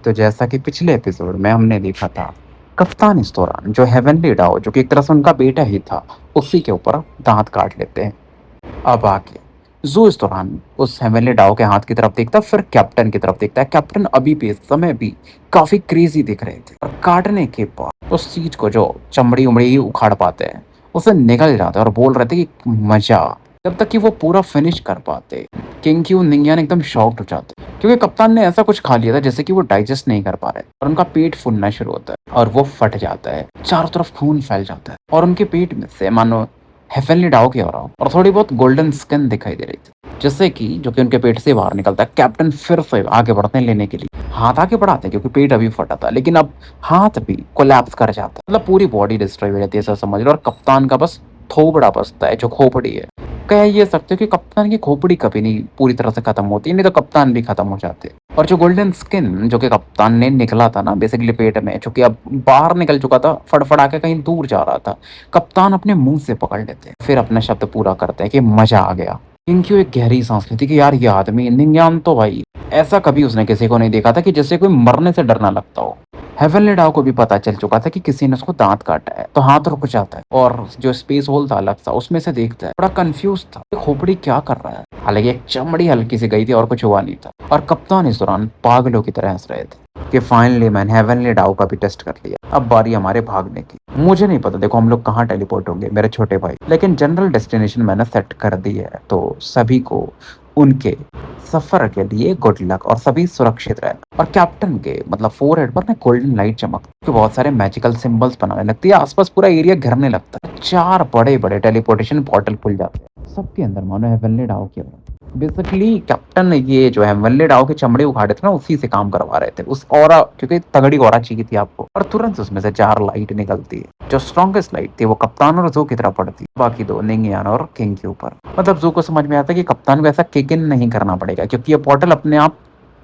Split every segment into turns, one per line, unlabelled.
तो जैसा कि पिछले एपिसोड में हमने देखा था, कप्तान इस दौरान जो हेवनली डाओ जो कि एक तरह से उनका बेटा ही था, उसी के ऊपर दांत काट लेते हैं। अब आके जू इस दौरान उस हेवनली डाओ के हाथ की तरफ देखता है, फिर कैप्टन की तरफ देखता है। कैप्टन अभी भी इस समय भी काफी क्रेजी दिख रहे थे और काटने के बाद उस चीज को जो चमड़ी उमड़ी ही उखाड़ पाते हैं, उसे निकल जाते हैं और बोल रहे थे कि मजा, जब तक कि वो पूरा फिनिश कर पाते। किंग क्यू निंगियान एकदम शॉक्ड हो जाते क्योंकि कप्तान ने ऐसा कुछ खा लिया था जैसे कि वो डाइजेस्ट नहीं कर पा रहे और उनका पेट फूलना शुरू होता है और वो फट जाता है। चारों तरफ खून फैल जाता है और उनके पेट में से मानो हेवनली डाउ की और थोड़ी बहुत गोल्डन स्किन दिखाई दे रही थी, जिससे कि जो कि उनके पेट से बाहर निकलता है। कैप्टन फिर से आगे बढ़ते हैं लेने के लिए, हाथ आगे बढ़ाते हैं क्योंकि पेट अभी फटा था, लेकिन अब हाथ भी कोलैप्स कर जाता है, मतलब पूरी बॉडी डिस्ट्रॉय हो जाती है, ऐसा समझ लो। और कप्तान का बस थोबड़ा बचता है जो खोपड़ी है। कह ये सकते हो कि कप्तान की खोपड़ी कभी नहीं पूरी तरह से खत्म होती, नहीं तो कप्तान भी खत्म हो जाते। और जो गोल्डन स्किन जो कि कप्तान ने निकला था ना बेसिकली पेट में, जो कि अब बाहर निकल चुका था, फड़फड़ा के कहीं दूर जा रहा था, कप्तान अपने मुंह से पकड़ लेते हैं, फिर अपना शब्द पूरा करते हैं कि मजा आ गया। इनकी एक गहरी सांस लेती कि यार ये आदमी निंग्यान तो भाई, ऐसा कभी उसने किसी को नहीं देखा था कि जिससे कोई मरने से डरना लगता हो। हेवनली डाउ को भी पता चल चुका था कि किसी ने उसको दांत काटा है, तो हाथ रुक जाता है और जो स्पेस होल था अलग सा, उसमें से देखता है। बड़ा कंफ्यूज था खोपड़ी क्या कर रहा है। हालांकि एक चमड़ी हल्की सी गई थी और कुछ हुआ नहीं था, और कप्तान इस दौरान पागलों की तरह हंस रहे थे कि फाइनली मैंने हेवनली डाउ का भी टेस्ट कर लिया, अब बारी हमारे भागने की। मुझे नहीं पता देखो हम लोग कहाँ टेलीपोर्ट होंगे मेरे छोटे भाई, लेकिन जनरल डेस्टिनेशन मैंने सेट कर दी है, तो सभी को उनके सफर के लिए गुड लक और सभी सुरक्षित रहे। और कैप्टन के मतलब फोरहेड पर ना गोल्डन लाइट चमकती, बहुत सारे मैजिकल सिंबल्स बनाने लगती है, आसपास पूरा एरिया घेरने लगता है। चार बड़े बड़े टेलीपोर्टेशन पोर्टल खुल जाते हैं, सबके अंदर मानो हेवनली डाउ की बेसिकली कैप्टन ये जो है हेवनली डाउ की चमड़ी उखाड़े थे ना, उसी से काम करवा रहे थे, उस ऑरा, क्योंकि तगड़ी ऑरा चाहिए थी आपको। और तुरंत उसमें से चार लाइट निकलती है। जो स्ट्रॉन्गेस्ट लाइट थी वो कप्तान और जू की तरफ पड़ती, बाकी दो निंगियान और किंग के ऊपर। मतलब जू को समझ में आता है कि कप्तान को ऐसा किक इन नहीं करना पड़ेगा क्योंकि ये पोर्टल अपने आप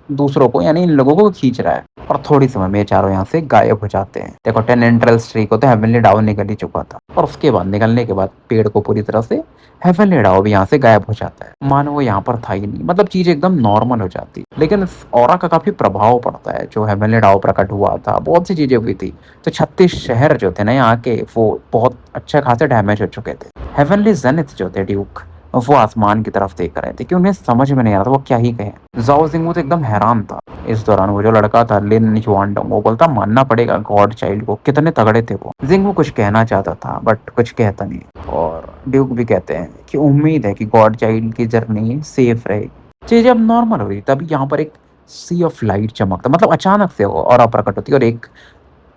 दूसरों को यानी इन लोगों को खींच रहा है। और थोड़ी समय में ये चारों यहाँ से गायब हो जाते हैं। देखो 10 एंट्रल्स ट्री को तो हेवनली डाउ निकल ही चुका था, और उसके बाद निकलने के बाद पेड़ को पूरी तरह से हेवनली डाउ भी यहाँ से गायब हो जाता है, मानो वो यहाँ पर था ही नहीं। मतलब चीज एकदम नॉर्मल हो जाती, लेकिन इस ऑरा का काफी प्रभाव पड़ता है। जो हेवनली डाउ प्रकट हुआ था, बहुत सी चीजें हुई थी, तो 36 शहर जो थे ना यहाँ के, वो बहुत अच्छे खासे डैमेज हो चुके थे। हेवनली जेनिथ जो थे ड्यूक, वो आसमान की तरफ देख रहे थे कि उन्हें समझ में नहीं आ रहा था वो क्या ही कहें। जाओ जिंग वो तो एकदम हैरान था। इस दौरान वो जो लड़का था लिन युआनडोंग, वो बोलता मानना पड़ेगा गॉड चाइल्ड को, कितने तगड़े थे वो। जिंग वो कुछ कहना चाहता था बट कुछ कहता नहीं, और ड्यूक भी कहते हैं कि उम्मीद है कि गॉड चाइल्ड की जर्नी सेफ रहे। चीजें अब नॉर्मल हो रही, तभी यहाँ पर एक सी ऑफ लाइट चमकता, मतलब अचानक से और प्रकट होती, और एक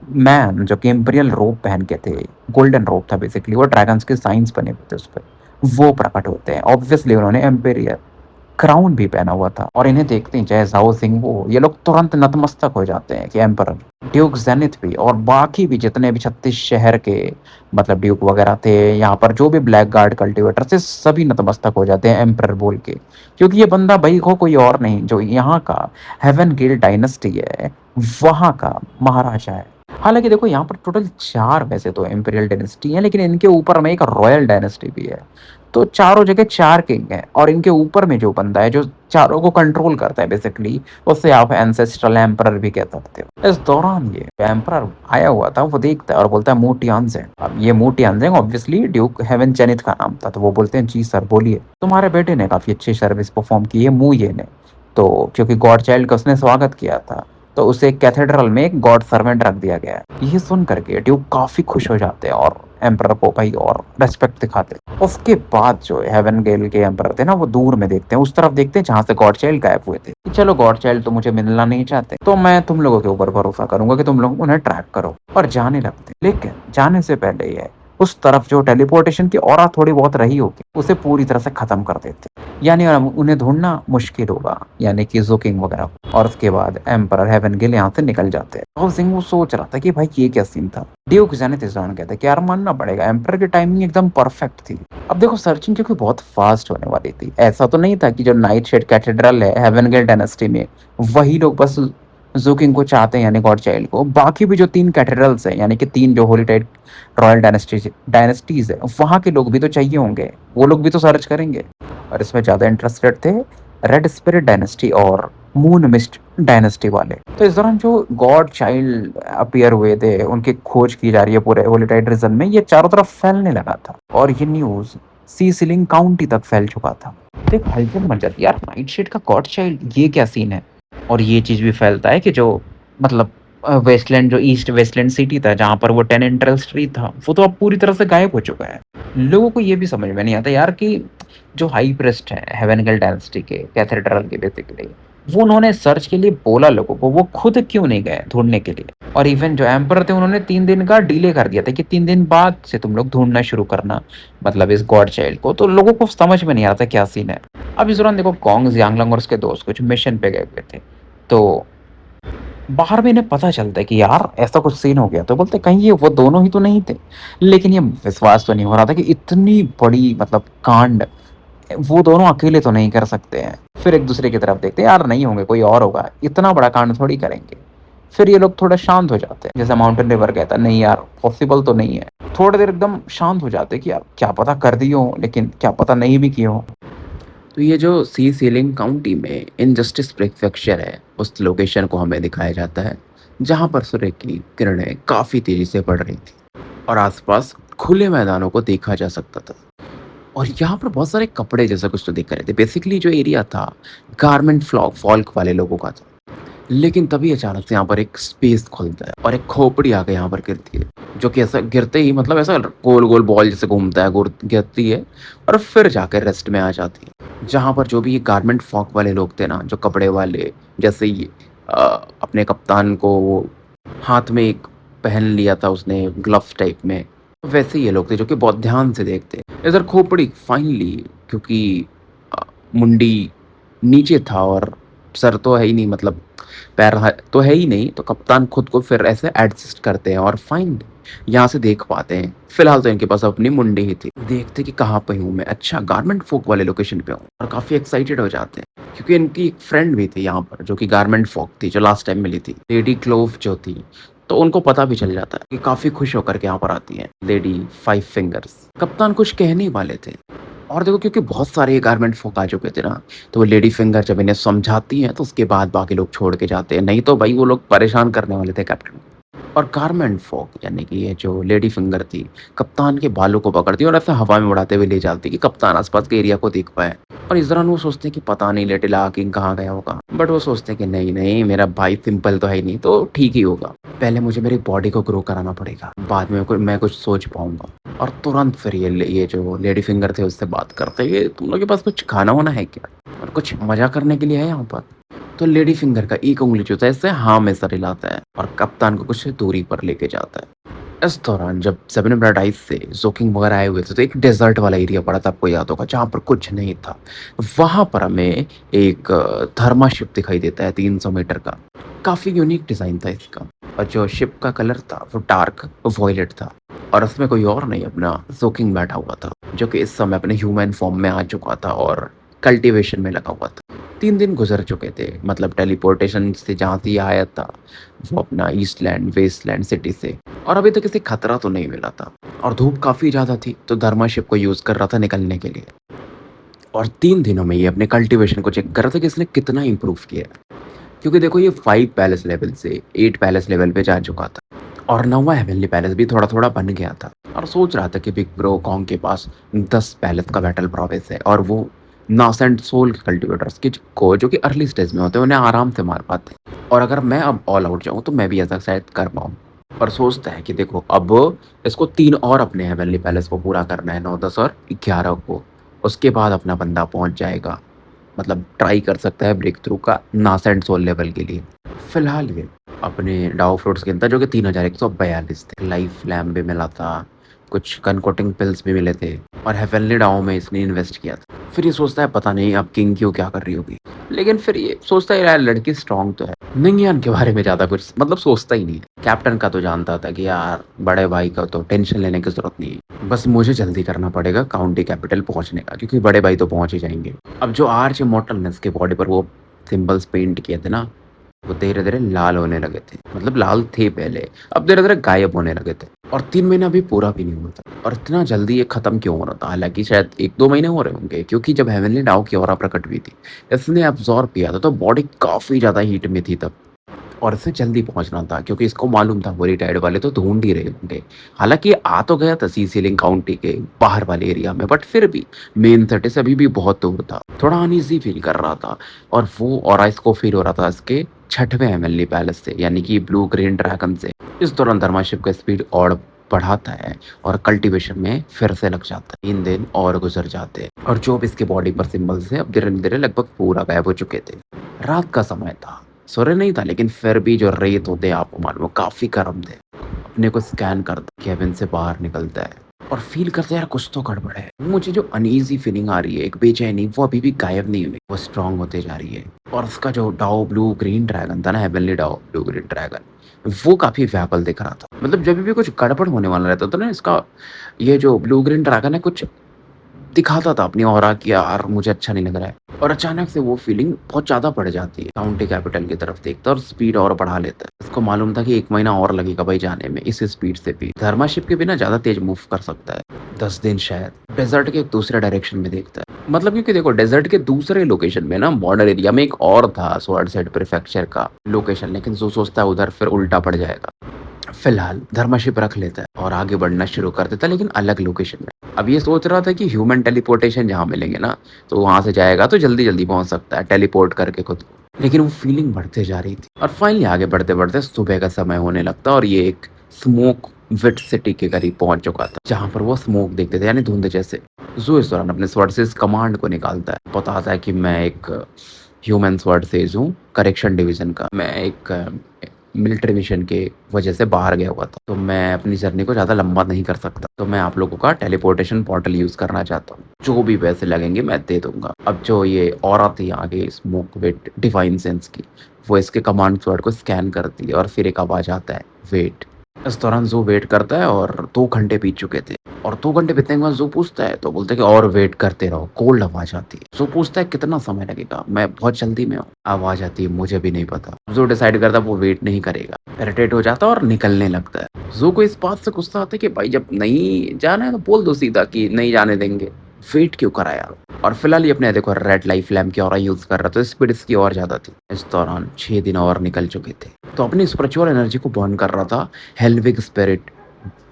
मैन जो कि इंपीरियल रोब पहन के थे, गोल्डन रोब था बेसिकली, वो ड्रैगन्स के साइंस बने हुए थे उस पर, वो प्रकट होते हैं। ऑब्वियसली उन्होंने एम्पेरियर क्राउन भी पहना हुआ था, और इन्हें देखते ही चाहे जाओ सिंह वो, ये लोग तुरंत नतमस्तक हो जाते हैं कि एम्परर। ड्यूक जेनिथ भी और बाकी भी जितने भी 36 शहर के मतलब ड्यूक वगैरह थे यहाँ पर, जो भी ब्लैक गार्ड कल्टिवेटर से, सभी नतमस्तक हो जाते हैं एम्परर बोल के, क्योंकि ये बंदा भाई को कोई और नहीं, जो यहाँ का हेवन गिल्ड डायनेस्टी है वहाँ का महाराजा है। हालांकि देखो यहाँ पर टोटल 4 वैसे तो इम्पीरियल डायनेस्टी है, लेकिन इनके ऊपर में एक रॉयल डायनेस्टी भी है, तो चारों जगह 4 किंग हैं। और इनके ऊपर में जो बंदा है जो चारों को कंट्रोल करता है बेसिकली, उससे आप एंसेस्ट्रल एम्परर भी कह सकते हो। इस दौरान ये एम्परर आया हुआ था, वो देखता है और बोलता है मोटियानजेंग। अब ये मोटियानजेंग ऑब्वियसली ड्यूक हेवन जेनिथ का नाम था, तो वो बोलते हैं जी सर बोलिए, तुम्हारे बेटे ने काफी अच्छी सर्विस परफॉर्म की है मू ये ने, तो क्योंकि गॉड चाइल्ड का उसने स्वागत किया था, तो उसे कैथेड्रल में एक गॉड सर्वेंट रख दिया गया है। ये सुन करके ड्यूक काफी खुश हो जाते हैं और एम्परर को भाई और रेस्पेक्ट दिखाते हैं। उसके बाद जो हेवन गेल के एम्परर थे ना, वो दूर में देखते हैं, उस तरफ देखते हैं जहाँ से गॉड चाइल्ड गायब हुए थे। चलो गॉड चाइल्ड तो मुझे मिलना नहीं चाहते, तो मैं तुम लोगों के ऊपर भरोसा करूंगा कि तुम लोग उन्हें ट्रैक करो, और जाने लगते। लेकिन जाने से पहले ये उस तरफ जो टेलीपोर्टेशन की ऑरा थोड़ी बहुत रही होगी, उसे पूरी तरह से खत्म कर देते, यानी उन्हें ढूंढना मुश्किल होगा, यानी कि जोकिंग वगैरह। और उसके बाद एम्परर हेवन गिल यहाँ से निकल जाते हैं। और सिंह वो सोच रहा था कि भाई ये क्या सीन था। ड्यूक जेनिथ इस दौरान कहते हैं कि यार मानना पड़ेगा एम्परर की टाइमिंग एकदम परफेक्ट थी। अब देखो सर्चिंग क्योंकि बहुत फास्ट होने वाली थी, ऐसा तो नहीं था कि जो नाइट शेड कैथेड्रल है हेवन गिल डायनेस्टी में, वही लोग बस जोकिंग को चाहते हैं यानी गॉड चाइल्ड को, बाकी भी जो 3 कैथेड्रल्स हैं यानी कि 3 जो होली टाइड रॉयल डायनेस्टीज है, वहाँ के लोग भी तो चाहिए होंगे, वो लोग भी तो सर्च करेंगे। और इसमें ज़्यादा इंटरेस्टेड थे रेड स्पिरिट डायनेस्टी और मून मिस्ट डायनेस्टी वाले। तो इस दौरान जो गॉड चाइल्ड अपीयर हुए थे, उनकी खोज की जा रही है पूरे होलीटाइड रीजन में, ये चारों तरफ फैलने लगा था और ये न्यूज़ सी सीलिंग काउंटी तक फैल चुका था। तो एक हलचल मच जाती है, यार नाइटशेड का गॉड चाइल्ड, ये क्या सीन है? और ये चीज़ भी फैलता है कि जो मतलब वेस्टलैंड, जो ईस्ट वेस्टलैंड सिटी था जहाँ पर वो 10 एंट्रल स्ट्रीट था, वो तो अब पूरी तरह से गायब हो चुका है। लोगों को ये भी समझ में नहीं आता यार कि जो हाई प्रीस्ट है हेवेनिकल डायनेस्टी के, कैथेड्रल के बेसिकली, वो उन्होंने सर्च के लिए बोला लोगों को, वो खुद क्यों नहीं गए ढूँढने के लिए? और इवन जो एम्परर थे उन्होंने 3 दिन का डिले कर दिया था कि 3 दिन बाद से तुम लोग ढूँढना शुरू करना, मतलब इस गॉड चाइल्ड को। तो लोगों को समझ में नहीं आ रहा था क्या सीन है। अब इस दौरान देखो कॉन्ग्स, यांगलंग और उसके दोस्त कुछ मिशन पे गए हुए थे। तो बाहर में इन्हें पता चलता है कि यार ऐसा कुछ सीन हो गया, तो बोलते कहीं ये वो दोनों ही तो नहीं थे। लेकिन ये विश्वास तो नहीं हो रहा था कि इतनी बड़ी मतलब कांड वो दोनों अकेले तो नहीं कर सकते हैं। फिर एक दूसरे की तरफ देखते हैं, यार नहीं होंगे, कोई और होगा, इतना बड़ा कांड थोड़ी करेंगे। फिर ये लोग थोड़ा शांत हो जाते हैं, जैसे माउंटेन रिवर कहता है नहीं यार पॉसिबल तो नहीं है। थोड़ी देर एकदम शांत हो जाते हैं कि यार क्या पता कर दिए हो, लेकिन क्या पता नहीं भी किए हो। तो ये जो सी सीलिंग काउंटी में इनजस्टिस प्रीफेक्चर है, उस लोकेशन को हमें दिखाया जाता है जहाँ पर सूर्य की किरणें काफ़ी तेज़ी से पड़ रही थी और आसपास खुले मैदानों को देखा जा सकता था। और यहाँ पर बहुत सारे कपड़े जैसा कुछ तो दिख रहे थे। बेसिकली जो एरिया था गारमेंट फ्लॉ फ़ॉल्क वाले लोगों का था। लेकिन तभी अचानक से यहाँ पर एक स्पेस खुलता है और एक खोपड़ी आके यहाँ पर गिरती है, जो कि ऐसा गिरते ही मतलब ऐसा गोल-गोल बॉल जैसे घूमता है, गुर गिरती है और फिर जाकर रेस्ट में आ जाती है। जहाँ पर जो भी ये गारमेंट फ़ॉल्क वाले लोग थे ना, जो कपड़े वाले, जैसे ही अपने कप्तान को वो हाथ में एक पहन लिया था उसने ग्लव्स टाइप में, वैसे ये लोग थे जो कि बहुत ध्यान से देखते। इधर खोपड़ी फाइनली, क्योंकि अ, मुंडी नीचे था और सर तो है ही नहीं, मतलब पैर तो है ही नहीं, तो कप्तान खुद को फिर ऐसे एडजस्ट करते हैं और फाइनली यहाँ से देख पाते हैं। फिलहाल तो इनके पास अपनी मुंडी ही थी। देखते कि कहाँ पे हूँ मैं, अच्छा गारमेंट फोक वाले लोकेशन पे हूँ, और काफ़ी एक्साइटेड हो जाते हैं क्योंकि इनकी एक फ्रेंड भी थी यहाँ पर जो कि गारमेंट फोक थी, जो लास्ट टाइम मिली थी, लेडी क्लोव जो थी। तो उनको पता भी चल जाता है कि काफ़ी खुश होकर के यहाँ पर आती हैं लेडी फाइव फिंगर्स। कप्तान कुछ कहने ही वाले थे और देखो क्योंकि बहुत सारे ये गारमेंट फोक आ चुके थे ना, तो वो लेडी फिंगर जब इन्हें समझाती हैं तो उसके बाद बाकी लोग छोड़ के जाते हैं, नहीं तो भाई वो लोग परेशान करने वाले थे कैप्टन को। और गारमेंट फोक यानी कि ये जो लेडी फिंगर थी, कप्तान के बालों को पकड़ती और ऐसे हवा में उड़ाते हुए ले जाती कि कप्तान आसपास के एरिया को देख पाए। और इस दौरान वो सोचते हैं कि पता नहीं लिटिल किंग कहाँ गया होगा, बट वो सोचते हैं कि नहीं नहीं, मेरा भाई सिंपल तो है ही नहीं, तो ठीक ही होगा। पहले मुझे मेरी बॉडी को ग्रो कराना पड़ेगा, बाद में मैं कुछ सोच पाऊंगा। और तुरंत फिर ये जो लेडी फिंगर थे उससे बात करते हैं कि तुम लोग के पास कुछ खाना वाना है क्या, और कुछ मजा करने के लिए है यहाँ पर। तो लेडी फिंगर का एक उंगली जो है इससे हाँ में सर हिलाता है और कप्तान को कुछ दूरी पर लेके जाता है। इस दौरान जब सेवन पैराडाइज से जोकिंग वगैरह आए हुए थे, तो एक डेजर्ट वाला एरिया पड़ा था, आपको याद होगा, जहाँ पर कुछ नहीं था। वहां पर हमें एक थर्मा शिप दिखाई देता है 300 मीटर का। काफी यूनिक डिजाइन था इसका, और जो शिप का कलर था वो डार्क वॉयलेट था और उसमें कोई और नहीं, अपना जोकिंग बैठा हुआ था, जो कि इस समय अपने ह्यूमन फॉर्म में आ चुका था और कल्टीवेशन में लगा हुआ था। 3 दिन गुजर चुके थे, मतलब टेलीपोर्टेशन से जहाँ से ये आया था वो अपना ईस्टलैंड वेस्टलैंड सिटी से, और अभी तक इसे खतरा तो नहीं मिला था। और धूप काफ़ी ज़्यादा थी, तो धर्मा शिप को यूज़ कर रहा था निकलने के लिए। और 3 दिनों में ये अपने कल्टीवेशन को चेक कर रहा था कि इसने कितना इम्प्रूव किया है, क्योंकि देखो ये 5 पैलेस लेवल से 8 पैलेस लेवल पे जा चुका था और 9वां हेवनली पैलेस भी थोड़ा थोड़ा बन गया था। और सोच रहा था कि बिग ब्रो कॉन्ग के पास 10 पैलेस का बैटल प्रोवेस है और वो नास एंड सोल के कल्टिवेटर्स की को जो कि अर्ली स्टेज में होते हैं उन्हें आराम से मार पाते हैं, और अगर मैं अब ऑल आउट जाऊँ तो मैं भी ऐसा शायद कर पाऊँ। पर सोचता है कि देखो अब इसको 3 और अपने हेवनली पैलेस को पूरा करना है, 9, 10 और 11 को। उसके बाद अपना बंदा पहुंच जाएगा, मतलब ट्राई कर सकता है ब्रेक थ्रू का नास एंड सोल लेवल के लिए। फिलहाल ये अपने डाउ फ्रूट्स गिनता जो कि 3142 थे। लाइफ लैम्प भी मिला था, कुछ कनकोटिंग पिल्स भी मिले थे, और हेवनली डाउ में इसने इन्वेस्ट किया था। फिर ये सोचता है पता नहीं अब किंग क्यों क्या कर रही होगी, लेकिन फिर ये सोचता है यार लड़की स्ट्रांग तो है। निंगियान के बारे में ज़्यादा कुछ मतलब सोचता ही नहीं है। कैप्टन का तो जानता था कि यार बड़े भाई का तो टेंशन लेने की जरूरत नहीं है, बस मुझे जल्दी करना पड़ेगा काउंटी कैपिटल पहुंचने का, क्योंकि बड़े भाई तो पहुंच ही जाएंगे। अब जो आर्च इमॉर्टलनेस के बॉडी पर वो सिंबल्स पेंट किए थे ना, वो धीरे धीरे लाल होने लगे थे, मतलब लाल थे पहले, अब धीरे धीरे गायब होने लगे थे। और 3 महीना अभी पूरा भी नहीं हुआ था और इतना जल्दी ये खत्म क्यों हो रहा था? हालाँकि शायद 1-2 महीने हो रहे होंगे क्योंकि जब हेवनली डाउ की ऑरा प्रकट हुई थी, इसने अब्ज़ॉर्ब किया था तो बॉडी काफ़ी ज़्यादा हीट में थी तब। और इसे जल्दी पहुँचना था क्योंकि इसको मालूम था वोलेटाइड वाले तो ढूँढ ही रहे होंगे। हालाँकि ये आ तो गया था सीसीलिंग काउंटी के बाहर वाले एरिया में बट फिर भी मेन सिटी से अभी भी बहुत दूर था। थोड़ा अनईज़ी फ़ील कर रहा था और वो ऑरा इसको फ़ील हो रहा था इसके 6वें हेवनली पैलेस से यानी कि ब्लू ग्रीन ड्रैगन से। इस दौरान धर्माशिप का स्पीड और बढ़ाता है और कल्टीवेशन में फिर से लग जाता है। 3 दिन और गुज़र जाते हैं और जो भी इसकी बॉडी पर सिंबल्स थे अब धीरे-धीरे लगभग पूरा गायब हो चुके थे। रात का समय था। सूर्य नहीं था लेकिन फिर भी जो रेत होते हैं आपको मालूम है काफ़ी गर्म थे। अपने को स्कैन करता केबिन से बाहर निकलता है और फ़ील करता है यार कुछ तो गड़बड़ है। मुझे जो अनईज़ी फ़ीलिंग आ रही है, एक बेचैनी वो अभी भी गायब नहीं हुई, वो स्ट्रॉन्ग होते जा रही है। और उसका जो डाओ ब्लू ग्रीन ड्रैगन था ना heavenly Dao blue green dragon, वो काफ़ी व्याकुल दिख रहा था। मतलब जब भी कुछ गड़बड़ होने वाला रहता था ना इसका ये जो ब्लू ग्रीन ड्रैगन है कुछ दिखाता था अपनी ऑरा कि यार मुझे अच्छा नहीं लग रहा है और अचानक से वो फीलिंग बहुत ज़्यादा बढ़ जाती है। काउंटी कैपिटल की तरफ देखता है और स्पीड और बढ़ा लेता है। उसको मालूम था कि 1 महीना और लगेगा भाई जाने में इस स्पीड से भी। धर्माशिप के बिना ज़्यादा तेज़ मूव कर सकता है। 10 दिन शायद। डेज़र्ट के एक दूसरे डायरेक्शन में देखता है। मतलब क्योंकि देखो डेज़र्ट के दूसरे लोकेशन में ना बॉर्डर एरिया में एक और था स्वॉर्डसेट प्रीफेक्चर का लोकेशन लेकिन जो सोचता है उधर फिर उल्टा पड़ जाएगा। फिलहाल धर्माशिप रख लेता है और आगे बढ़ना शुरू कर देता है लेकिन अलग लोकेशन में। अब ये सोच रहा था कि ह्यूमन टेलीपोर्टेशन जहाँ मिलेंगे ना तो वहाँ से जाएगा तो जल्दी-जल्दी पहुँच सकता है टेलीपोर्ट करके खुद को। लेकिन वो फीलिंग बढ़ते जा रही थी और फाइनली आगे बढ़ते-बढ़ते सुबह का समय होने लगता और ये एक स्मोक विट सिटी के करीब पहुँच चुका था जहाँ पर वो स्मोक देखते थे यानी धुंध जैसे। ज़ू इस दौरान अपने स्वॉर्ड से इस कमांड को निकालता है। बताता है कि मैं एक ह्यूमन स्वॉर्ड सेज हूँ करेक्शन डिवीज़न का। मैं एक मिलिट्री मिशन के वजह से बाहर गया हुआ था। तो मैं अपनी जर्नी को ज़्यादा लंबा नहीं कर सकता। तो मैं आप लोगों का टेलीपोर्टेशन पोर्टल यूज़ करना चाहता हूँ। जो भी पैसे लगेंगे मैं दे दूँगा। अब जो ये ऑरा थी आगे स्मोक विद डिवाइन सेंस की, वो इसके कमांड वर्ड को स्कैन करती है और फिर एक आवाज़ आता है वेट। इस दौरान ज़ू वेट करता है और 2 घंटे बीत चुके थे। और 2 घंटे बीतने के बाद ज़ू पूछता है तो बोलते हैं कि और वेट करते रहो। कोल्ड आवाज़ आती है। ज़ू पूछता है कितना समय लगेगा? मैं बहुत जल्दी में हूँ। आवाज़ आती है मुझे भी नहीं पता। ज़ू डिसाइड करता है वो वेट नहीं करेगा। इरिटेट हो जाता है और निकलने लगता है। ज़ू को इस बात से गुस्सा आता है कि भाई जब नहीं जाना है तो बोल दो सीधा कि नहीं जाने देंगे। वेट क्यों कराया? और फिलहाल ये अपने देखो रेड लाइफ लैम्प की ऑरा यूज़ कर रहा था। स्पीड इसकी और ज़्यादा थी। इस दौरान 6 दिन और निकल चुके थे। तो अपनी स्पिरिचुअल एनर्जी को बर्न कर रहा था हेल्विग स्पिरिट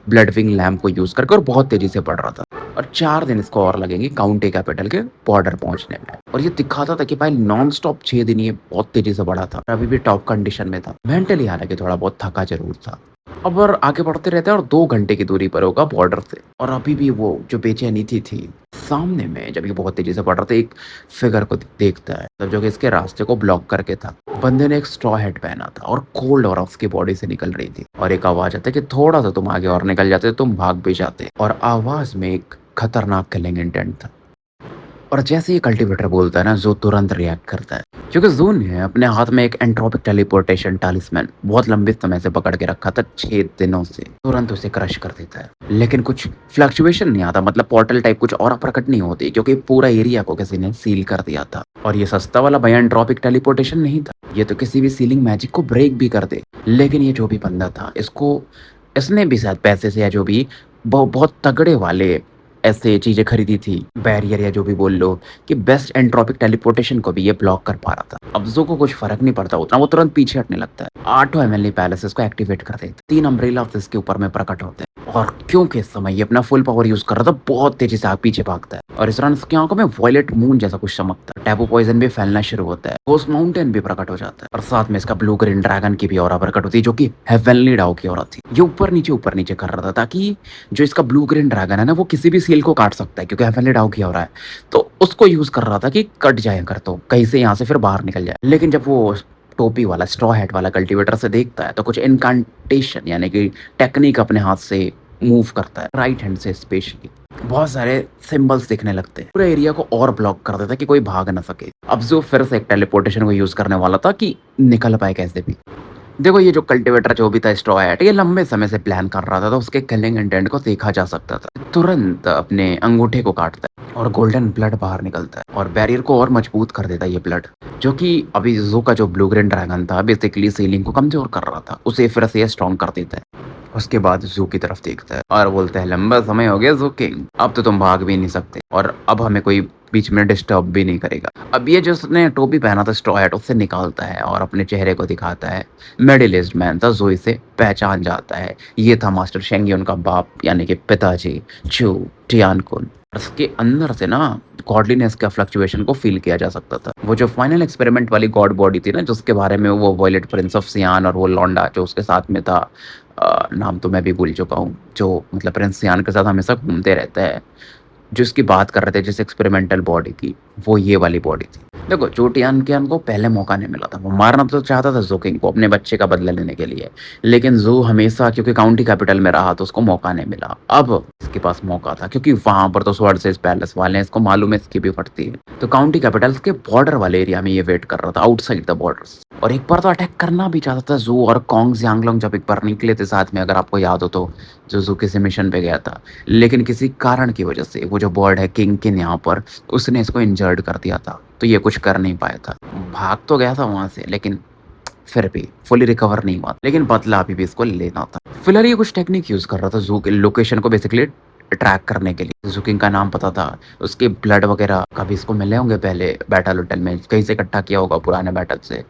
ब्लड विंग लैम्प को यूज़ करके और बहुत तेज़ी से बढ़ रहा था। और 4 दिन इसको और लगेंगे काउंटी कैपिटल के बॉर्डर पहुँचने में। और ये दिखाता था कि भाई नॉन स्टॉप 6 दिन ये बहुत तेज़ी से बढ़ा था। अभी भी टॉप कंडीशन में था। मेंटली हालाँकि थोड़ा बहुत थका ज़रूर था। अब और आगे बढ़ते रहते हैं और 2 घंटे की दूरी पर होगा बॉर्डर से। और अभी भी वो जो बेचैनी थी सामने में जब ये बहुत तेज़ी से बढ़ रहा था एक फिगर को देखता है तब जो कि इसके रास्ते को ब्लॉक करके था। बंदे ने एक स्ट्रॉ हैट पहना था और कोल्ड ऑरा उसकी बॉडी से निकल रही थी। और एक आवाज़ आता है कि थोड़ा-सा तुम आगे और निकल जाते तो तुम भाग भी जाते। और आवाज़ में एक खतरनाक किलिंग इंटेंट था। और जैसे ही कल्टीवेटर बोलता है ना ज़ू तुरंत रिएक्ट करता है क्योंकि ज़ू ने अपने हाथ में एक एंट्रोपिक टेलीपोर्टेशन टॉलिस्मैन बहुत लंबे समय से पकड़ के रखा था 6 दिनों से। तुरंत उसे क्रश कर देता है लेकिन कुछ फ्लक्चुएशन नहीं आता मतलब पोर्टल टाइप कुछ और प्रकट नहीं होती क्योंकि पूरा एरिया को किसी ने सील कर दिया था। और ये सस्ता वाला भैया एंट्रोपिक टेलीपोर्टेशन नहीं था, ये तो किसी भी सीलिंग मैजिक को ब्रेक भी कर दे। लेकिन ये जो भी बंदा था इसने भी शायद पैसे से या जो भी बहुत तगड़े वाले ऐसे चीज़ें खरीदी थी, बैरियर या जो भी बोल लो कि बेस्ट एंट्रोपिक टेलीपोर्टेशन को भी ये ब्लॉक कर पा रहा था। अब ज़ू को कुछ फ़र्क नहीं पड़ता उतना, वो तुरंत पीछे हटने लगता है। 8 एमएलए पैलेसेस को एक्टिवेट कर देते हैं। 3 अम्ब्रेलास इसके ऊपर में प्रकट होते हैं और क्योंकि इस समय ये अपना फुल पावर यूज़ कर रहा था, बहुत तेज़ी से पीछे भागता है और इस दौरान इसकी आँखों में वॉयलेट मून जैसा कुछ चमकता है। टैबू पॉइज़न भी फैलना शुरू होता है। घोस्ट माउंटेन भी प्रकट हो जाता है और साथ में इसका ब्लू ग्रीन ड्रैगन की भी ऑरा प्रकट होती है जो कि हेवनली डाउ की ऑरा थी। ये ऊपर नीचे कर रहा था ताकि जो इसका ब्लू ग्रीन ड्रैगन है ना वो किसी भी सील को काट सकता है क्योंकि हेवनली डाउ की हो रहा है। तो उसको यूज़ कर रहा था कि कट जाए अगर तो कहीं से यहाँ से फिर बाहर निकल जाए। लेकिन जब वो टोपी वाला स्ट्रॉ हैट वाला कल्टीवेटर से देखता है तो कुछ इनकांटेशन यानी कि टेक्निक अपने हाथ से मूव करता है राइट हैंड से स्पेशली। बहुत सारे सिंबल्स दिखने लगते हैं। पूरे एरिया को और ब्लॉक कर देता है कि कोई भाग ना सके। अब जो फिर से एक टेलीपोर्टेशन को यूज़ करने वाला था कि निकल पाए कैसे भी। देखो ये जो कल्टीवेटर जो भी था स्ट्रॉ हैट ये लंबे समय से प्लान कर रहा था तो उसके किलिंग इंटेंट को देखा जा सकता था। तुरंत अपने अंगूठे को काटता है और गोल्डन ब्लड बाहर निकलता है और बैरियर को और मजबूत कर देता है ये ब्लड जो कि अभी ज़ू का जो ब्लू ग्रीन ड्रैगन था बेसिकली सीलिंग को कमज़ोर कर रहा था, उसे फिर से स्ट्रॉन्ग कर देता है। उसके बाद ज़ू की तरफ देखता है और बोलता है, लंबा समय हो गया ज़ू किंग, अब तो तुम भाग भी नहीं सकते और अब हमें कोई बीच में डिस्टर्ब भी नहीं करेगा। अब ये जो उसने टोपी पहना था स्ट्रॉ हैट, उससे निकालता है और अपने चेहरे को दिखाता है। मिडिल एज्ड मैन था, ज़ू इसे पहचान जाता है। ये था मास्टर शेंगियन का बाप यानी कि पिताजी चू टियानकुन। उसके अंदर से ना गॉडलीनेस का फ्लक्चुएशन को फ़ील किया जा सकता था। वो जो फाइनल एक्सपेरिमेंट वाली गॉड बॉडी थी ना, जिसके बारे में वो वॉयलेट प्रिंस ऑफ सियान और वो लौंडा जो उसके साथ में था, नाम तो मैं भी भूल चुका हूँ, जो मतलब प्रिंस सियान के साथ हमेशा घूमते रहता है, जिसकी बात कर रहे थे जिस एक्सपेरिमेंटल बॉडी की, वो ये वाली बॉडी थी। देखो चोटियान कियान को पहले मौका नहीं मिला था, वो मारना तो चाहता था ज़ू किंग को अपने बच्चे का बदला लेने के लिए, लेकिन ज़ू हमेशा क्योंकि काउंटी कैपिटल में रहा तो उसको मौका नहीं मिला। अब इसके पास मौका था क्योंकि वहां पर तो स्वर्डसेस पैलेस वाले हैं, इसको मालूम है इसकी भी फटती है, तो काउंटी कैपिटल के बॉर्डर वाले एरिया में ये वेट कर रहा था आउटसाइड द बॉर्डर्स। और एक बार तो अटैक करना भी चाहता था ज़ू और कॉन्ग जियांगलोंग, जब एक बार निकले थे साथ में, अगर आपको याद हो तो, जो ज़ू किसी मिशन पे गया था, लेकिन किसी कारण की वजह से वो जो बर्ड है किंग किन यहाँ पर, उसने इसको इंजर्ड कर दिया था, तो ये कुछ कर नहीं पाया था। भाग तो गया था वहां से, लेकिन फिर भी फुली रिकवर नहीं हुआ, लेकिन बदला अभी भी इसको लेना था। फिलहाल ये कुछ टेक्निक यूज कर रहा था जू के लोकेशन को बेसिकली ट्रैक करने के लिए। जूकिंग का नाम पता था, उसके ब्लड वगैरह कभी इसको मिले होंगे पहले बैटल होटल में, कहीं से इकट्ठा किया होगा पुराने बैटल से,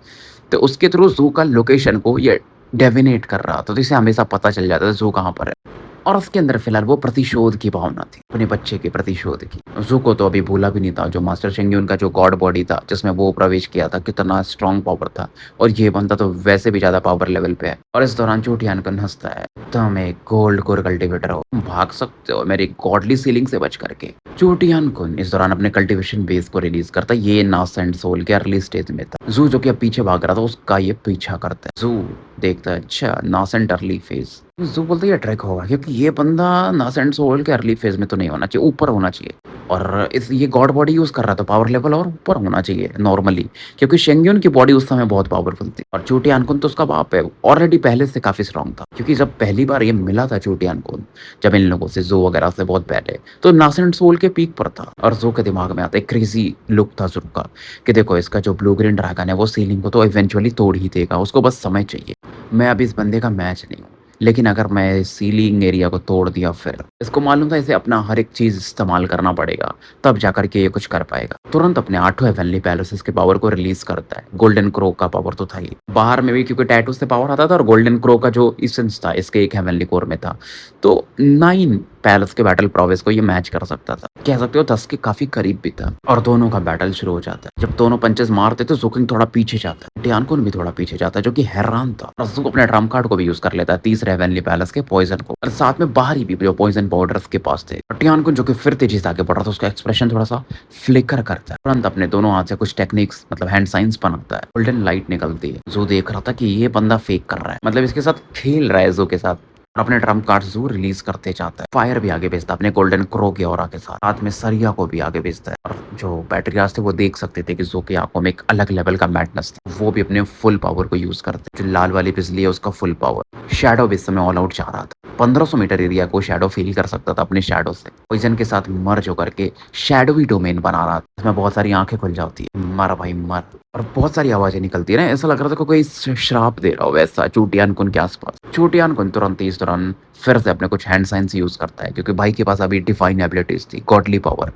तो उसके थ्रू जू का लोकेशन को ये डेविनेट कर रहा था, तो इसे हमेशा पता चल जाता था जू कहाँ पर है। और उसके अंदर फिलहाल वो प्रतिशोध की भावना थी, अपने बच्चे के प्रतिशोध की। जू को तो अभी भूला भी नहीं था जो मास्टर शेंग्यून का जो गॉड बॉडी था जिसमें वो प्रवेश किया था, कितना स्ट्रॉन्ग पावर था, और ये बंदा तो वैसे भी ज्यादा पावर लेवल पे है। और इस दौरान चोटियानकन हंसता है, तुम एक गोल्ड कोर कल्टिवेटर हो, तुम भाग सकते हो मेरी गॉडली सीलिंग से बच करके। चोटियानकुन इस दौरान अपने कल्टीवेशन बेस को रिलीज करता है, ये नास एंड सोल के अर्ली स्टेज में था। जू जो कि अब पीछे भाग रहा था उसका ये पीछा करता है। जू देखता है, अच्छा नास एंड अर्ली फेज। जू बोलते ये ट्रैक होगा क्योंकि ये बंदा नास एंड सोल के अर्ली फेज में तो नहीं होना चाहिए, ऊपर होना चाहिए। और इस ये गॉड बॉडी यूज कर रहा था, पावर लेवल और ऊपर होना चाहिए नॉर्मली, क्योंकि शेंग्यून की बॉडी उस समय बहुत पावरफुल थी। और चोटियानकुन तो उसका बाप है, ऑलरेडी पहले से काफी स्ट्रांग था, क्योंकि जब पहली बार ये मिला था चोटियानकुन, जब इन लोगों से जो वगैरह से बहुत पहले, तो नास एंड सोल के पीक पर था। और जो के दिमाग में आता है क्रेजी लुक था जू का, कि देखो इसका जो ब्लू ग्रीन ड्रैगन है वो सीलिंग को तो इवेंचुअली तोड़ ही देगा, उसको बस समय चाहिए। मैं अभी इस बंदे का मैच नहीं हूँ, लेकिन अगर मैं सीलिंग एरिया को तोड़ दिया, फिर इसको मालूम था इसे अपना हर एक चीज इस्तेमाल करना पड़ेगा, तब जाकर के ये कुछ कर पाएगा। तुरंत अपने 8 हेवनली पैलेसेस के पावर को रिलीज करता है। गोल्डन क्रो का पावर तो था ही, बाहर में भी क्योंकि टैटू से पावर आता था, और गोल्डन क्रो का जो इसेंस था इसके एक हेवनली कोर में था, तो 9 पैलेस के बैटल प्रोवेस को ये मैच कर सकता था, कह सकते हो 10 के काफी करीब भी था। और दोनों का बैटल शुरू हो जाता है। जब दोनों पंचेस मारते तो जुकिंग थोड़ा पीछे जाता है, टियानकुन भी थोड़ा पीछे जाता है, जो कि हैरान था। और जू अपने ट्रम्प कार्ड को भी यूज कर लेता है, तीसरे हेवनली पैलेस के पॉइजन को, और साथ में बाहरी भी जो पॉइजन पाउडर्स के पास थे। और टियानकुन जो कि फिर तेजी से आगे बढ़ रहा था, उसका एक्सप्रेशन थोड़ा सा फ्लिकर करता है, तुरंत अपने दोनों हाथ से कुछ टेक्निक्स मतलब हैंड साइंस बनाता है, गोल्डन लाइट निकलती है। जू देख रहा था कि ये बंदा फेक कर रहा है, मतलब इसके साथ खेल रहा है जू के साथ, और अपने ट्रम्प कार्ड जू रिलीज करते चाहता है। फायर भी आगे भेजता है अपने गोल्डन क्रो के ऑरा के साथ, साथ में सरिया को भी आगे भेजता है। और जो बैटरियाज थे वो देख सकते थे कि जू की आंखों में एक अलग लेवल का मैडनेस था, वो भी अपने फुल पावर को यूज करते। जो लाल वाली बिजली है उसका फुल पावर। शैडो भी इस समय ऑल आउट जा रहा था, 1500 मीटर एरिया को शैडो फील कर सकता था अपने शैडो से, पॉइजन के साथ मर्ज होकर के शैडोवी डोमेन बना रहा था, इसमें बहुत सारी आंखें खुल जाती है, मर भाई मर, और बहुत सारी आवाजें निकलती है ना, ऐसा लग रहा था कोई श्राप दे रहा हो वैसा चोटियानकुन के आसपास। चोटियानकुन तुरंत इस दौरान फिर से अपने कुछ हैंड साइंस यूज करता है, क्योंकि भाई के पास अभी डिफाइन एबिलिटीज थी, गॉडली पावर।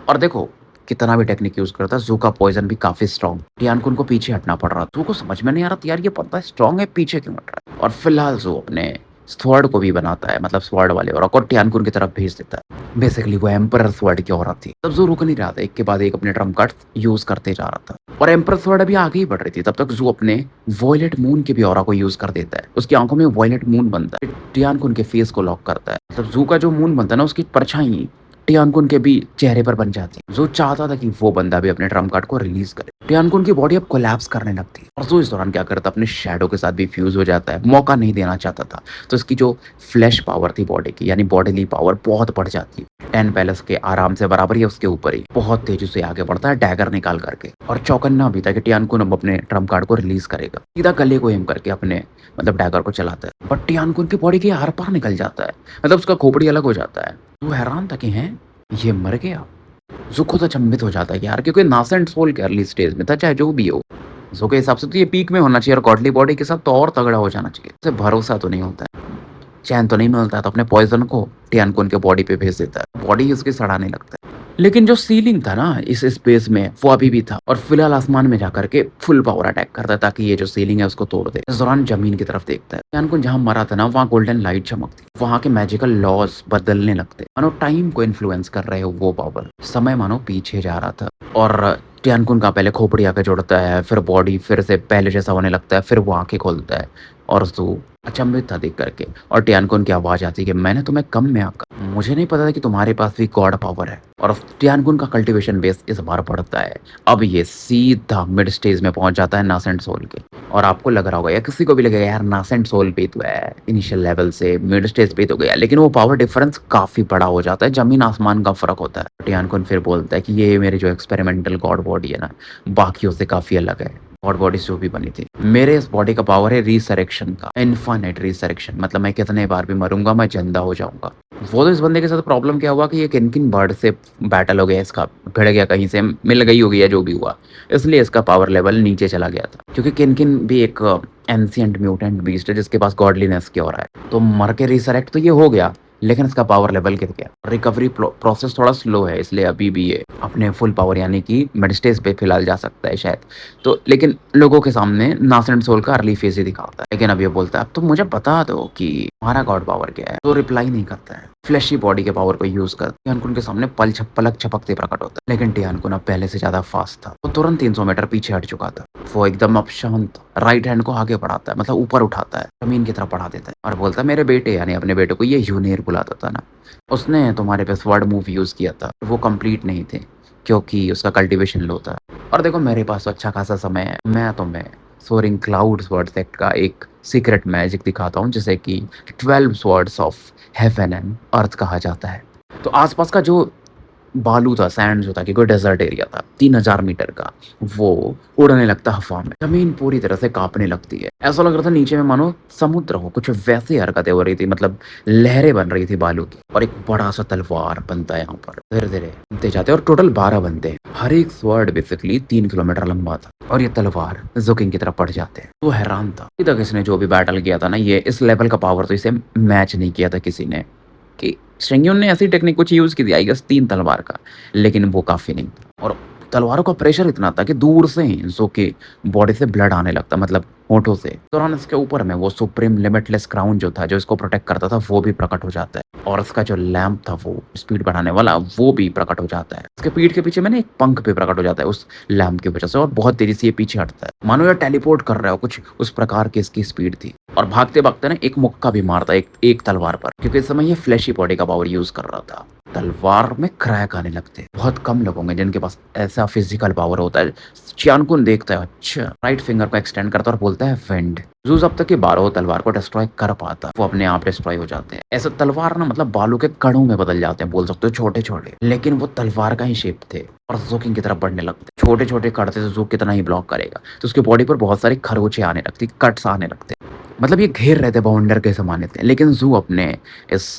और देखो कितना भी टेक्निक यूज करता, जू का पॉइजन भी काफी स्ट्रॉन्ग, टियानकुन को पीछे हटना पड़ रहा। जू को समझ में नहीं आ रहा यार ये पता स्ट्रॉन्ग है, पीछे क्यों हट रहा है। और फिलहाल जू अपने स्वॉर्ड को भी बनाता है, मतलब स्वॉर्ड वाले और टियानकुन की तरफ भेज देता है। बेसिकली वो एम्परर स्वॉर्ड की औरत थी। तब जू रुक नहीं रहा था, एक के बाद एक अपने ट्रम्प कार्ड यूज करते जा रहा था, और एम्परर स्वॉर्ड अभी आगे ही बढ़ रही थी। तब तक जू अपने वॉयलेट मून की भी ऑरा को यूज कर देता है, उसकी आंखों में वॉयलेट मून बनता है, टियानकुन के फेस को लॉक करता है। मतलब जू का जो मून बनता है ना, उसकी परछाई टियानकुन के भी चेहरे पर बन जाती है। जो चाहता था कि वो बंदा भी अपने ट्रम्प कार्ड को रिलीज करे। टियानकुन की बॉडी अब कोलैप्स करने लगती है, और जो इस दौरान क्या करता, अपने शैडो के साथ भी फ्यूज हो जाता है, मौका नहीं देना चाहता था। तो इसकी जो फ्लैश पावर थी बॉडी की, यानी बॉडीली पावर बहुत बढ़ जाती है। 10 पैलेस के आराम से बराबर ही उसके ऊपर ही बहुत तेजी से आगे बढ़ता है डैगर निकाल करके, और चौकन्ना भी था कि टियानकुन अब अपने ट्रम्प कार्ड को रिलीज करेगा। सीधा गले को एम करके अपने मतलब डैगर को चलाता है, बट टियानकुन की बॉडी के आर पार निकल जाता है, मतलब उसका खोपड़ी अलग हो जाता है। वो हैरान था कि हैं ये मर गया। जू खुद अचंभित हो जाता है यार, क्योंकि नास एंड सोल के अर्ली स्टेज में था, चाहे जो भी हो। जू के हिसाब से तो ये पीक में होना चाहिए, और गॉडली बॉडी के साथ तो और तगड़ा हो जाना चाहिए, उसे भरोसा तो नहीं होता है। चैन तो नहीं मिलता है तो अपने पॉइज़न को टियानकुन के बॉडी पे भेज देता है। बॉडी उसकी सड़ाने लगता है। लेकिन जो सीलिंग था ना इस स्पेस में वो अभी भी था और फिलहाल आसमान में जाकर के फुल पावर अटैक करता है ताकि ये जो सीलिंग है उसको तोड़ दे। इस दौरान जमीन की तरफ देखता है। टियानकुन जहाँ मरा था ना वहाँ गोल्डन लाइट चमकती। वहाँ के मैजिकल लॉज बदलने लगते। मानो टाइम को इन्फ्लुएंस कर रहे हो वो पावर। समय मानो पीछे जा रहा था और टियानकुन का पहले खोपड़ी आके जुड़ता है, फिर बॉडी फिर से पहले जैसा होने लगता है, फिर वो आँखें खोलता है और ज़ू अचंभित था देख करके और टियानकुन की आवाज़ आती है कि मैंने तुम्हें कम में आकर मुझे नहीं पता था कि तुम्हारे पास भी गॉड पावर है। और टियानकुन का कल्टीवेशन बेस इस बार बढ़ता है। अब ये सीधा मिड स्टेज में पहुंच जाता है नासेंट सोल के। और आपको लग रहा होगा या किसी को भी लगेगा यार नासेंट सोल पे तो है, इनिशियल लेवल से मिड स्टेज पे तो गया, लेकिन वो पावर डिफरेंस काफ़ी बड़ा हो जाता है, ज़मीन आसमान का फ़र्क होता है। टियानकुन फिर बोलता है कि ये मेरे जो एक्सपेरिमेंटल गॉड बॉडी है ना, बाकियों से काफ़ी अलग है। गॉड बॉडी जो भी बनी थी, मेरे इस बॉडी का पावर है रिसरेक्शन का, इनफाइनाइट रिसरेक्शन, मतलब मैं कितने बार भी मरूंगा मैं जिंदा हो जाऊंगा। वो तो इस बंदे के साथ प्रॉब्लम क्या हुआ कि ये किन किन बर्ड से बैटल हो गया, इसका भिड़ गया, कहीं से मिल गई होगी या जो भी हुआ, इसलिए इसका पावर लेवल नीचे चला गया था। क्योंकि किन किन भी एक एंशिएंट म्यूटेंट बीस्ट है जिसके पास गॉडलीनेस की हो रहा है, तो मर के रिसरेक्ट तो ये हो गया लेकिन इसका पावर लेवल गिर गया। रिकवरी प्रोसेस थोड़ा स्लो है, इसलिए अभी भी ये अपने फुल पावर यानी कि मिड स्टेज पे फिलहाल जा सकता है शायद। तो लेकिन लोगों के सामने नासेंट सोल का अर्ली फेज ही दिखाता है। लेकिन अब ये बोलता है अब तो मुझे बता दो कि हमारा गॉड पावर क्या है, तो रिप्लाई नहीं करता है। फ्लैशी बॉडी के पावर को यूज कर टियानकुन के सामने पलक छपकते प्रकट होता है। लेकिन टियानकुन अब पहले से ज्यादा फास्ट था। वो तुरंत 300 मीटर पीछे हट चुका था। वो एकदम अब शांत राइट हैंड को आगे बढ़ाता है, मतलब ऊपर उठाता है, जमीन की तरफ बढ़ा देता है और बोलता है मेरे बेटे, यानी अपने बेटे को ये यूनेर बुलाता था ना, उसने तुम्हारे पे स्वर्ड मूव यूज किया था, वो कंप्लीट नहीं थे क्योंकि उसका कल्टीवेशन लो था। और देखो मेरे पास तो अच्छा खासा समय है, मैं तुम्हें सोरिंग क्लाउड स्वॉर्ड सेट का एक सीक्रेट मैजिक दिखाता हूँ जिसे कि 12 swords of heaven and earth कहा जाता है। तो आसपास का जो बालू था, सैंड जो था, कि कोई डेजर्ट एरिया था 3000 मीटर का, वो उड़ने लगता हवा में। जमीन पूरी तरह से कांपने लगती है। ऐसा लग रहा था नीचे में मानो समुद्र हो, कुछ वैसी हरकतें हो रही थी, मतलब लहरें बन रही थी बालू की। और एक बड़ा सा तलवार बनता है यहाँ पर, धीरे धीरे बनते जाते हैं और टोटल 12 बनते हैं। हर एक स्वर्ड बेसिकली 3 किलोमीटर लंबा था और ये तलवार जोकिंग की तरफ पड़ जाते हैं। वो हैरान था अभी तक इसने जो भी बैटल किया था ना, ये इस लेवल का पावर तो इसे मैच नहीं किया था किसी ने। कि शेंग्योन ने ऐसी टेक्निक कुछ यूज़ की थी आई गेस 3 तलवार का, लेकिन वो काफ़ी नहीं था। और तलवारों का प्रेशर इतना था कि दूर से ही इंसो की बॉडी से ब्लड आने लगता, मतलब होठों से। दौरान इसके ऊपर में वो सुप्रीम लिमिटलेस क्राउन जो था, जो इसको प्रोटेक्ट करता था, वो भी प्रकट हो जाता है। और इसका जो लैंप था वो स्पीड बढ़ाने वाला, वो भी प्रकट हो जाता है। इसके पीठ के पीछे में ना एक पंख भी प्रकट हो जाता है उस लैंप की वजह से, और बहुत तेजी से ये पीछे हटता है, मानो ये टेलीपोर्ट कर रहा हो, कुछ उस प्रकार की इसकी स्पीड थी। और भागते भागते ना एक मुक्का भी मारता एक तलवार पर, क्योंकि इस समय ये फ्लैशी बॉडी का पावर यूज कर रहा था। तलवार में क्रैक आने लगते हैं। बहुत कम लोग होंगे जिनके पास ऐसा फिजिकल पावर होता है। चियानकुन देखता है, अच्छा, राइट फिंगर को एक्सटेंड करता है और बोलता है वेंड। जूस अब तक के 12 तलवार को डिस्ट्रॉय कर पाता, वो अपने आप डिस्ट्रॉय हो जाते हैं। ऐसे तलवार ना मतलब बालू के कणों में बदल जाते हैं, बोल सकते हो छोटे छोटे, लेकिन वो तलवार का ही शेप थे और जोकिंग की तरफ बढ़ने लगते। छोटे छोटे कड़ते से जूक कितना ही ब्लॉक करेगा, तो उसकी बॉडी पर बहुत सारी खरोचे आने लगती, कट्स आने लगते, मतलब ये घेर रहते बाउंडर के समान थे। लेकिन जू अपने इस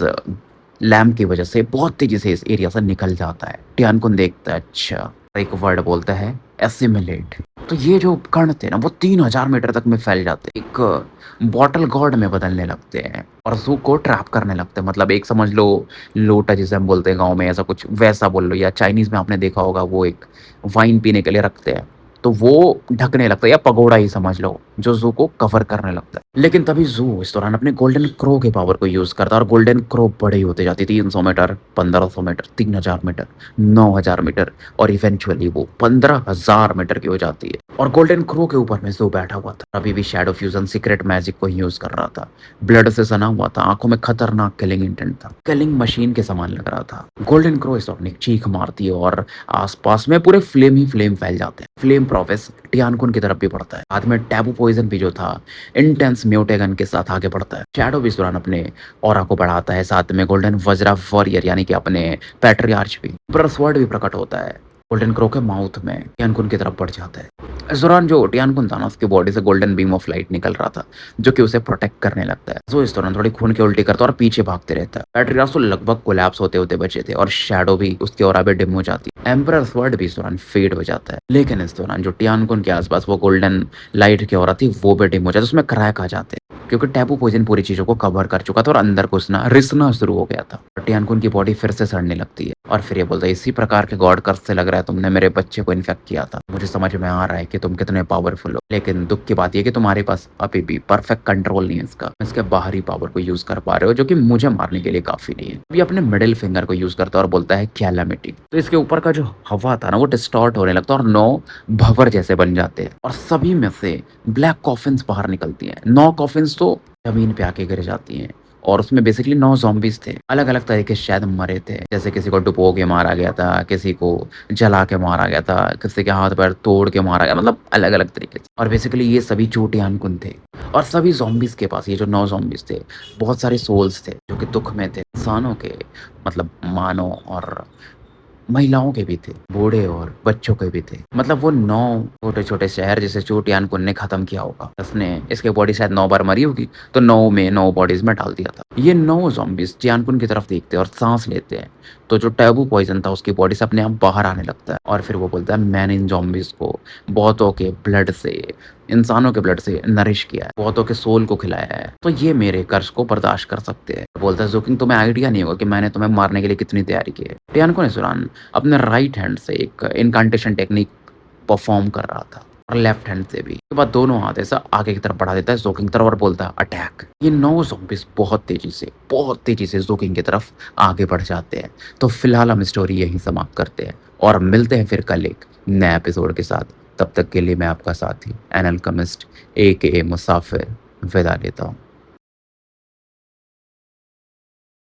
लैम्प की वजह से बहुत तेजी से इस एरिया से निकल जाता है। टियानकुन देखता है, अच्छा, एक वर्ड बोलता है एसिमिलेट। तो ये जो कण थे ना वो 3000 मीटर तक में फैल जाते हैं, एक बॉटल गॉड में बदलने लगते हैं और जू को ट्रैप करने लगते हैं। मतलब एक समझ लो लोटा जिसे हम बोलते हैं गाँव में, ऐसा कुछ वैसा बोल लो, या चाइनीज में आपने देखा होगा वो एक वाइन पीने के लिए रखते हैं, तो वो ढकने लगता है, या पगोड़ा ही समझ लो, जो जू को कवर करने लगता है। लेकिन तभी जू इस दौरान अपने गोल्डन क्रो के पावर को यूज करता है और गोल्डन क्रो बड़ी होती जाती, 300 मीटर, 1500 मीटर, 3000 मीटर, 9000 मीटर, और इवेंचुअली वो 15000 मीटर की हो जाती है। और गोल्डन क्रो के ऊपर में जू बैठा हुआ था, अभी भी शैडो फ्यूजन सीक्रेट मैजिक को यूज कर रहा था। ब्लड से सना हुआ था, आंखों में खतरनाक किलिंग इंटेंट था, किलिंग मशीन के समान लग रहा था। गोल्डन क्रो इस दौरान एक चीख मारती है और आसपास में पूरे फ्लेम ही फ्लेम फैल जाते हैं। फ्लेम प्रोफेस टियानकुन की तरफ भी बढ़ता है। हाथ में टैबू पॉइजन भी जो था इंटेंस म्यूटेगन के साथ आगे बढ़ता है। शैडो भी इस दौरान अपने ऑरा को बढ़ाता है, साथ में गोल्डन वज्रा वॉरियर यानी कि अपने पैट्रियार्च भी, ब्रसवर्ड भी प्रकट होता है। गोल्डन क्रो के माउथ में टियानकुन की तरफ बढ़ जाता है। इस दौरान जो टियानकुन था ना, उसकी बॉडी से गोल्डन बीम ऑफ लाइट निकल रहा था जो कि उसे प्रोटेक्ट करने लगता है। जो इस दौरान थोड़ी खून की उल्टी करता है और पीछे भागते रहता है। पैट्रियार्च तो लगभग कोलैप्स होते होते बचे थे और शैडो भी उसकी ऑरा भी डिम हो जाती है। एम्परर स्वॉर्ड भी इस दौरान फेड हो जाता है। लेकिन इस दौरान जो टियानकुन के आसपास वो गोल्डन लाइट की ऑरा थी वो भी डिम हो जाती है, उसमें क्रैक आ जाते हैं। क्योंकि टैबू पॉइज़न पूरी चीज़ों को कवर कर चुका था और अंदर घुसना, रिसना शुरू हो गया था। टियानकुन की बॉडी फिर से सड़ने लगती है और फिर ये बोलता है, "इसी प्रकार के गॉड कर्स से लग रहा है तुमने मेरे बच्चे को इन्फेक्ट किया था। मुझे समझ में आ रहा है कि तुम कितने पावरफुल हो, लेकिन दुःख की बात ये है कि तुम्हारे पास अभी भी परफेक्ट कंट्रोल नहीं है इसका। इसके बाहरी पावर को यूज़ कर पा रहे हो, जो कि मुझे मारने के लिए काफ़ी नहीं है।" ये अपने मिडल फिंगर को यूज़ करता है और बोलता है, "कैलामिटी।" तो इसके ऊपर का जो हवा था ना, वो डिस्टॉर्ट होने लगता है और 9 भँवर जैसे बन जाते हैं और सभी में से ब्लैक कॉफ़िन्स बाहर निकलती हैं। 9 कॉफ़िन्स तो ज़मीन पे आके गिर जाती हैं और उसमें बेसिकली 9 ज़ॉम्बीज़ थे। अलग-अलग तरीके से शायद मरे थे। जैसे किसी को डुबो के मारा गया था, किसी को जला के मारा गया था, किसी के हाथ-पैर तोड़ के मारा गया, मतलब अलग-अलग तरीके से। और बेसिकली ये सभी चोटियानकुन थे और सभी ज़ॉम्बीज़ के पास, ये जो 9 ज़ॉम्बीज़ थे, बहुत सारे सोल्स थे जो कि दुःख में थे। इंसानों के मतलब मानव और महिलाओं के भी थे, बूढ़े और बच्चों के भी थे। मतलब वो 9 छोटे-छोटे शहर जिसे चोटियानकुन ने ख़त्म किया होगा। उसने इसकी बॉडी शायद 9 बार मरी होगी, तो 9 में 9 बॉडीज़ में डाल दिया था। ये 9 ज़ॉम्बीज़ चियानकुन की तरफ देखते हैं और साँस लेते हैं, तो जो टैबू पॉइज़न था उसकी बॉडी से अपने आप बाहर आने लगता है और फिर वो बोलता है, "मैंने इन ज़ॉम्बीज़ को बहुतों के ब्लड से, इंसानों के ब्लड से नरिश किया है, बहुतों के सोल को खिलाया है, तो ये मेरे कर्स को बर्दाश्त कर सकते हैं।" बोलता है, "ज़ोकिंग तुम्हें आइडिया नहीं होगा कि मैंने तुम्हें मारने के लिए कितनी तैयारी की है।" टियानको ने सुनान अपने राइट हैंड से एक इनकांटेशन टेक्निक परफॉर्म कर रहा था और लेफ्ट हैंड से भी। उसके बाद दोनों हाथ ऐसा आगे की तरफ बढ़ा देता है ज़ोकिंग की तरफ और बोलता है, "अटैक।" ये 9 ज़ॉम्बीज़ बहुत तेज़ी से ज़ोकिंग की तरफ आगे बढ़ जाते हैं। तो फिलहाल हम स्टोरी यहीं समाप्त करते हैं और मिलते हैं फिर कल एक नए एपिसोड के साथ। तब तक के लिए मैं आपका साथी एन अल्केमिस्ट एके मुसाफिर विदा लेता हूँ।